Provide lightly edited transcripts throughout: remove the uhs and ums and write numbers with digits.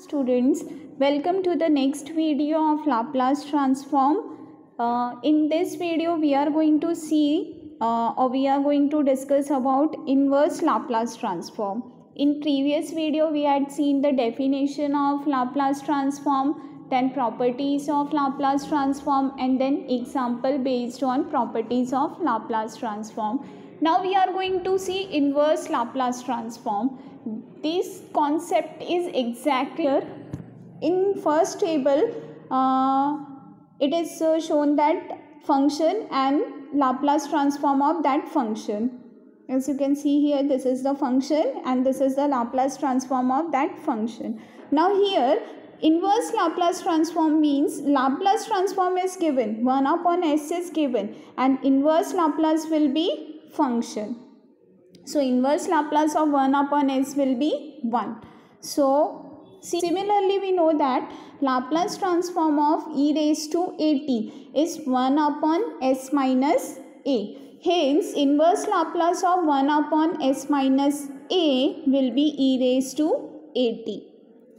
students, welcome to the next video of Laplace transform. In this video we are going to see we are going to discuss about inverse Laplace transform. In previous video we had seen the definition of Laplace transform, then properties of Laplace transform, and then example based on properties of Laplace transform. Now we are going to see inverse Laplace transform. This concept is exactly here. In first table it is shown that function and Laplace transform of that function. As you can see here, this is the function and this is the Laplace transform of that function. Now here inverse Laplace transform means Laplace transform is given, 1 upon s is given, and inverse Laplace will be function. So inverse Laplace of 1 upon s will be 1. So similarly we know that Laplace transform of e raised to at is 1 upon s minus a. Hence inverse Laplace of 1 upon s minus a will be e raised to at.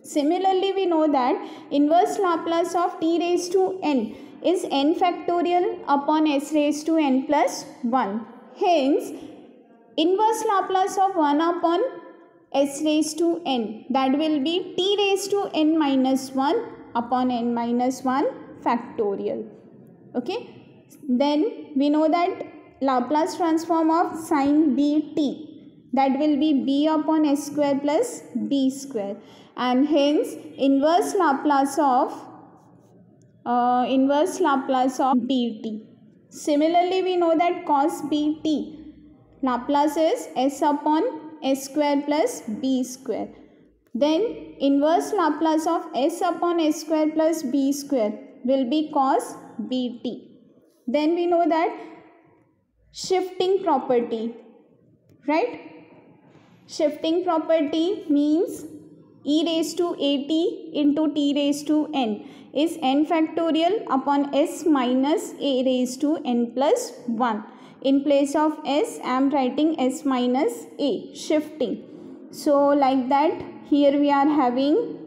Similarly we know that inverse Laplace of t raised to n is n factorial upon s raised to n plus 1. Hence inverse Laplace of 1 upon s raised to n, that will be t raised to n minus 1 upon n minus 1 factorial. Okay. Then we know that Laplace transform of sin bt, that will be b upon s square plus b square, and hence inverse Laplace of bt. Similarly we know that cos bt, Laplace is s upon s square plus b square. Then inverse Laplace of s upon s square plus b square will be cos bt. Then we know that shifting property, right? Shifting property means e raised to at into t raised to n is n factorial upon s minus a raised to n plus 1. In place of s I am writing s minus a, shifting. So like that here we are having,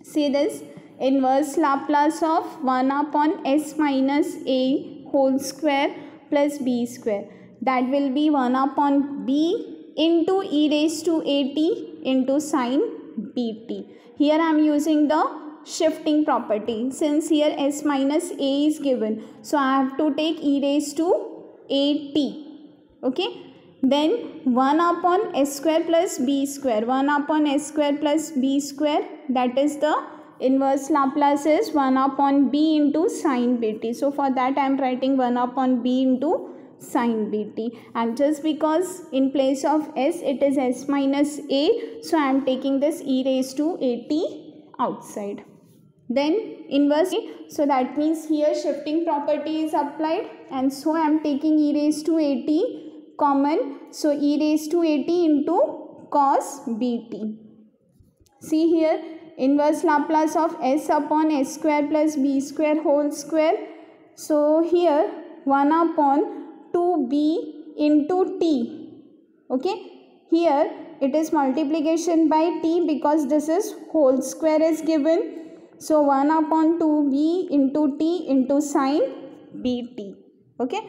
see this, inverse Laplace of 1 upon s minus a whole square plus b square, that will be 1 upon b into e raised to at into sin bt. Here I am using the shifting property, since here s minus a is given, so I have to take e raised to at. Okay. Then 1 upon s square plus b square, 1 upon s square plus b square, that is the inverse Laplace is 1 upon b into sin bt. So for that I am writing 1 upon b into sin bt, and just because in place of s it is s minus a, so I am taking this e raised to at outside. Then inverse, so that means here shifting property is applied, and so I am taking e raised to at common, so e raised to at into cos bt. See here, inverse Laplace of s upon s square plus b square whole square, so here 1 upon 2b into t. Okay, here it is multiplication by t because this is whole square is given. So 1 upon 2b into t into sin bt. Okay.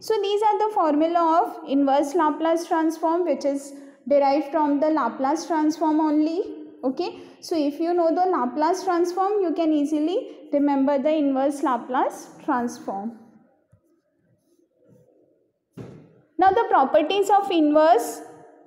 So these are the formula of inverse Laplace transform, which is derived from the Laplace transform only. Okay. So if you know the Laplace transform, you can easily remember the inverse Laplace transform. Now the properties of inverse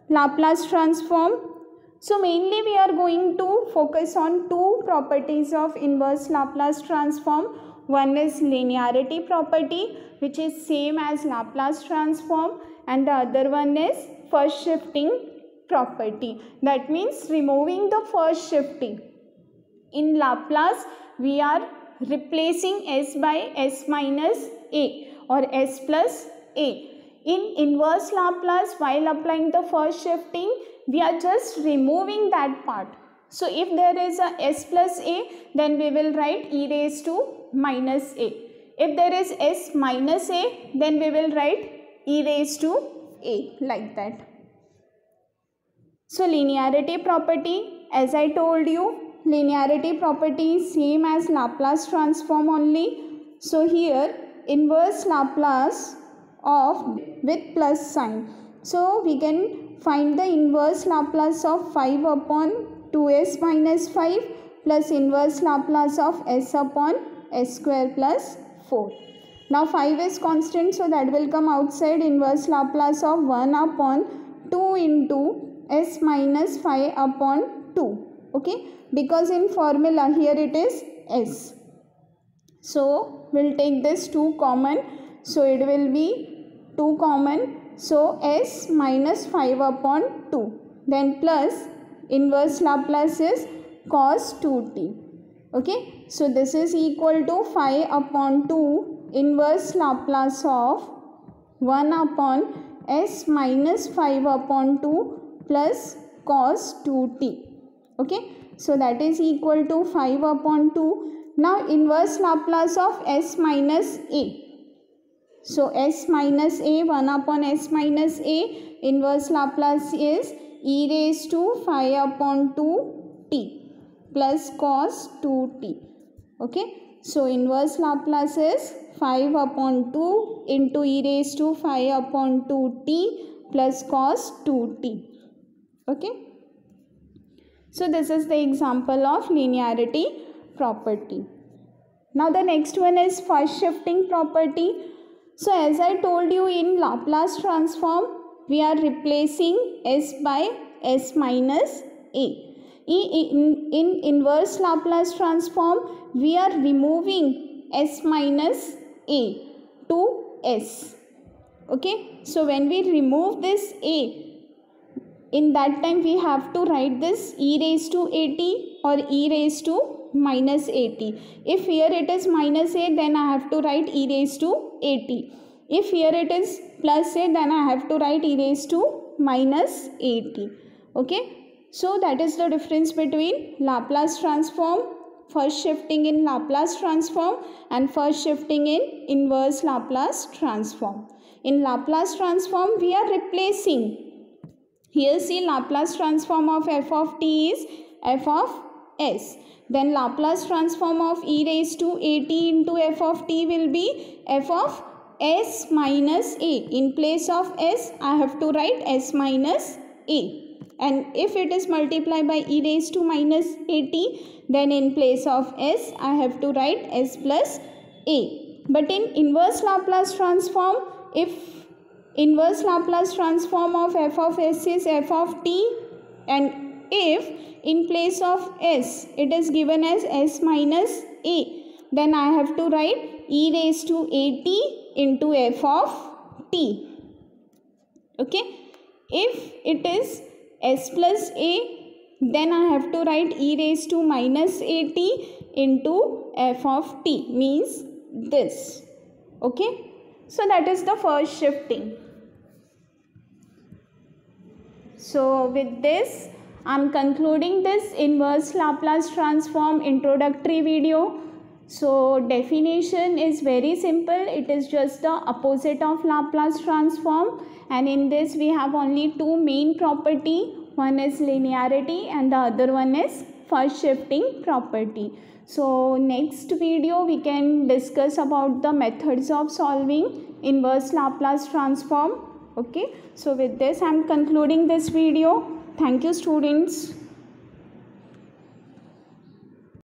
Laplace transform. So mainly we are going to focus on two properties of inverse Laplace transform. One is linearity property, which is same as Laplace transform, and the other one is first shifting property. That means removing the first shifting. In Laplace we are replacing s by s minus a or s plus a. In inverse Laplace, while applying the first shifting, we are just removing that part. So if there is a s plus a, then we will write e raised to minus a. If there is s minus a, then we will write e raised to a, like that. So linearity property, as I told you, linearity property is same as Laplace transform only. So here inverse Laplace of with plus sign. So we can find the inverse Laplace of 5 upon 2s minus 5 plus inverse Laplace of s upon s square plus 4. Now 5 is constant, so that will come outside. Inverse Laplace of 1 upon 2 into s minus 5 upon 2. Okay, because in formula here it is s. So we'll take this 2 common. So it will be 2 common. So s minus 5 upon 2. Then plus inverse Laplace is cos 2t. Okay, so this is equal to 5 upon 2 inverse Laplace of 1 upon s minus 5 upon 2 plus cos 2t. Okay, so that is equal to 5 upon 2. Now inverse Laplace of s minus a. So s minus a, 1 upon s minus a, inverse Laplace is e raised to 5 upon 2t plus cos 2t. Okay, so inverse Laplace is 5 upon 2 into e raised to 5 upon 2t plus cos 2t. Okay, so this is the example of linearity property. Now the next one is first shifting property. So as I told you, in Laplace transform we are replacing s by s minus a. In inverse Laplace transform we are removing s minus a to s. Okay, so when we remove this a, in that time we have to write this e raised to at or e raised to minus at. If here it is minus a, then I have to write e raised to at. If here it is plus a, then I have to write e raised to minus at. Okay, so that is the difference between Laplace transform, first shifting in Laplace transform, and first shifting in inverse Laplace transform. In Laplace transform we are replacing. Here see, Laplace transform of f of t is f of s. Then Laplace transform of e raised to at into f of t will be f of s minus a. In place of s, I have to write s minus a. And if it is multiplied by e raised to minus at, then in place of s, I have to write s plus a. But in inverse Laplace transform, if inverse Laplace transform of f of s is f of t, and if in place of s it is given as s minus a, then I have to write e raised to at into f of t. Okay, if it is s plus a, then I have to write e raised to minus at into f of t, means this. Okay, so that is the first shifting. So with this I am concluding this inverse Laplace transform introductory video. So definition is very simple. It is just the opposite of Laplace transform, and in this we have only two main property. One is linearity and the other one is first shifting property. So next video we can discuss about the methods of solving inverse Laplace transform. Okay, so with this I am concluding this video. Thank you, students.